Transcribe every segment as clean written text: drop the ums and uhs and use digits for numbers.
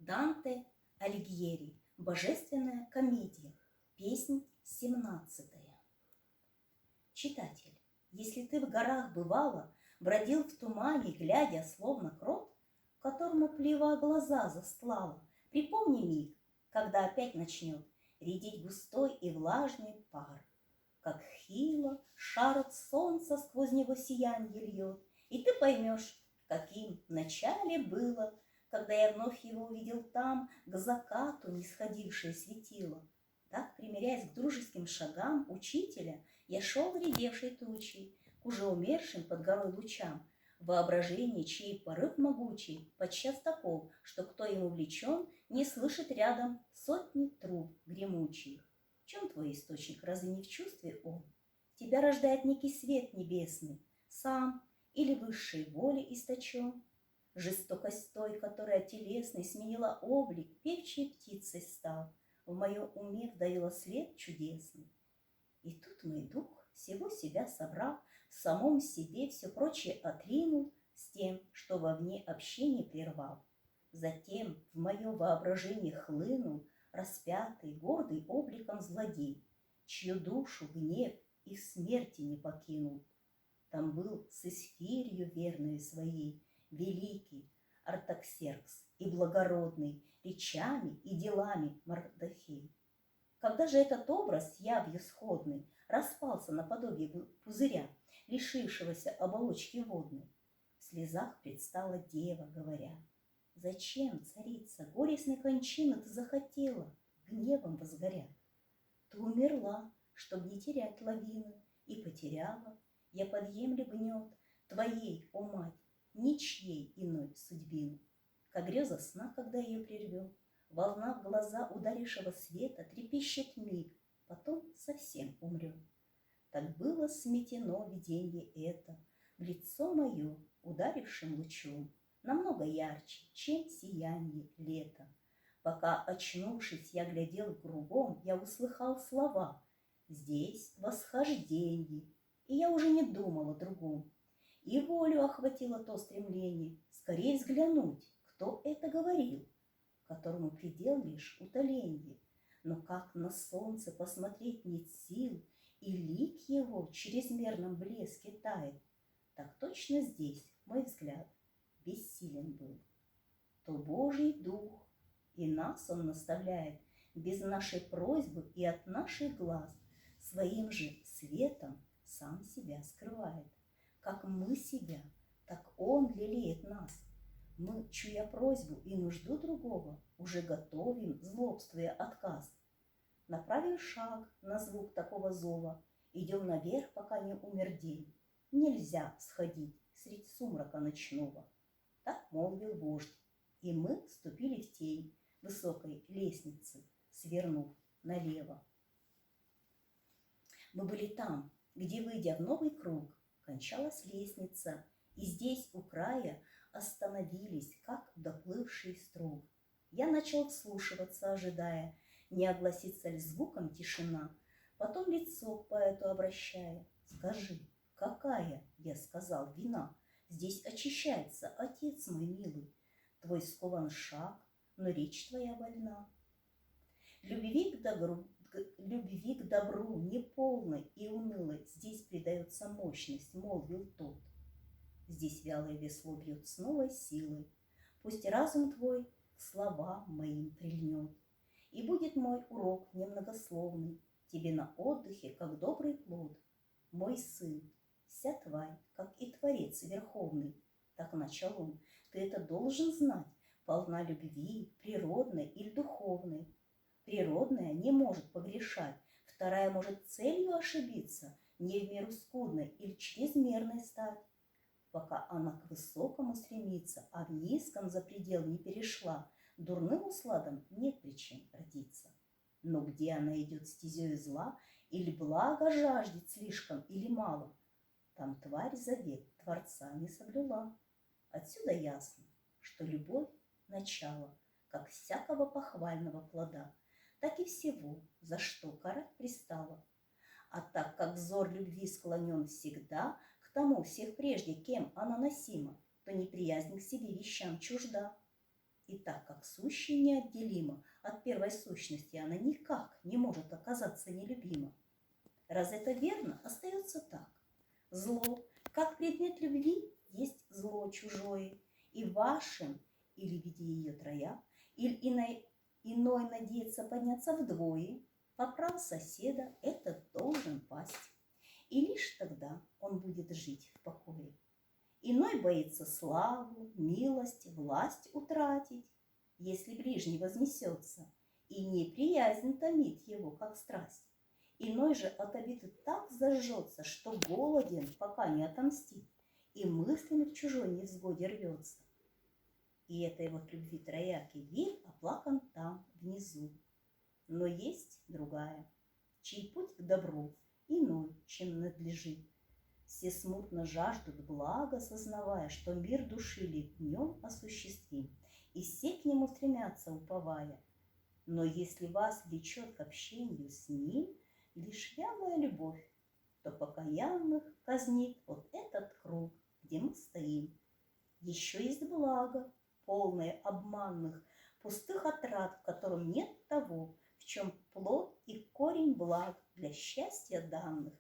Данте Алигьери. Божественная комедия. Песнь 17. Читатель, если ты в горах бывало, бродил в тумане, глядя, словно крот, которому плева глаза застлала, припомни миг, когда опять начнет редеть густой и влажный пар, как хило шар от солнца сквозь него сиянье льет, и ты поймешь, каким вначале было, когда я вновь его увидел там, к закату нисходившее светило. Так, примиряясь к дружеским шагам учителя, я шел редевшей тучей, к уже умершим под горой лучам, воображение, чей порыв могучий, подчас таков, что кто им увлечен, не слышит рядом сотни труб гремучих. В чем твой источник, разве не в чувстве он? Тебя рождает некий свет небесный, сам или высшей воли источен. Жестокость той, которая телесной сменила облик, певчей птицей стал, в моем уме вдаила свет чудесный. И тут мой дух, всего себя собрав, в самом себе все прочее отринул, с тем, что вовне общение прервал. Затем в мое воображение хлынул распятый, гордый обликом злодей, чью душу гнев и в смерти не покинул. Там был с Исфирью верной своей, великий Артаксеркс и благородный, речами и делами Мардахей. Когда же этот образ, явью сходный, распался наподобие пузыря, лишившегося оболочки водной, в слезах предстала дева, говоря: «Зачем, царица, горестной кончины ты захотела, гневом возгоря? Ты умерла, чтоб не терять лавины, и потеряла, я подъемлю гнет твоей, о мать, ничьей иной судьбины. Как греза сна, когда ее прервет, волна в глаза ударившего света трепещет миг, потом совсем умрет. Так было сметено виденье это в лицо мое ударившим лучом, намного ярче, чем сиянье лета. Пока, очнувшись, я глядел кругом, я услыхал слова: «Здесь восхожденье», и я уже не думал о другом. И волю охватило то стремление скорее взглянуть, кто это говорил, которому предел лишь утоленье. Но как на солнце посмотреть нет сил, и лик его в чрезмерном блеске тает, так точно здесь мой взгляд бессилен был. То Божий Дух, и нас Он наставляет без нашей просьбы и от наших глаз, своим же светом сам себя скрывает. Как мы себя, так Он лелеет нас. Мы, чуя просьбу и нужду другого, уже готовим, злобствуя отказ. Направим шаг на звук такого зова, идем наверх, пока не умер день. Нельзя сходить средь сумрака ночного. Так молвил вождь, и мы вступили в тень высокой лестницы, свернув налево. Мы были там, где, выйдя в новый круг, кончалась лестница, и здесь у края остановились, как доплывший струг. Я начал вслушиваться, ожидая, не огласится ли звуком тишина, потом лицо к поэту обращая: «Скажи, какая, я сказал, вина? Здесь очищается, отец мой милый, твой скован шаг, но речь твоя вольна. Любви к добру неполной и унылой здесь придается мощность», — молвил тот. «Здесь вялое весло бьет с новой силой, пусть разум твой к словам моим прильнет, и будет мой урок немногословный тебе на отдыхе, как добрый плод. Мой сын, вся тварь, как и Творец Верховный», — так начал он, — «ты это должен знать, полна любви, природной или духовной. Природная не может погрешать, вторая может целью ошибиться, не в меру скудной или чрезмерной стать. Пока она к высокому стремится, а в низком за предел не перешла, дурным усладом нет причин родиться. Но где она идет стезей зла, или благо жаждет слишком или мало, там тварь завет Творца не соблюла. Отсюда ясно, что любовь – начало, как всякого похвального плода, так и всего, за что карать пристала. А так как взор любви склонен всегда к тому всех прежде, кем она носима, то неприязнь к себе вещам чужда. И так как сущее неотделимо от первой сущности, она никак не может оказаться нелюбима. Раз это верно, остается так. Зло, как предмет любви, есть зло чужое, и вашим, или в виде ее троя, или иной надеется подняться вдвое, поправ соседа, этот должен пасть. И лишь тогда он будет жить в покое. Иной боится славу, милость, власть утратить, если ближний вознесется, и неприязнь томит его, как страсть. Иной же от обиды так зажжется, что голоден, пока не отомстит, и мыслями к чужой невзгоде рвется. И этой вот любви трояки вид оплакан там, внизу. Но есть другая, чей путь к добру иной, чем надлежит. Все смутно жаждут блага, сознавая, что мир души ли в нем осуществим, и все к нему стремятся, уповая. Но если вас влечет к общению с ним лишь вялая любовь, то покаянных казнит вот этот круг, где мы стоим. Еще есть благо, полное обманных, пустых отрад, в котором нет того, в чем плод и корень благ для счастья данных.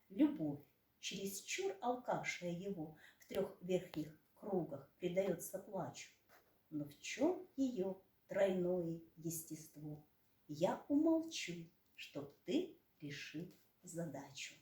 Любовь, чересчур алкавшая его в трех верхних кругах, предается плачу. Но в чем ее тройное естество? Я умолчу, чтоб ты решил задачу.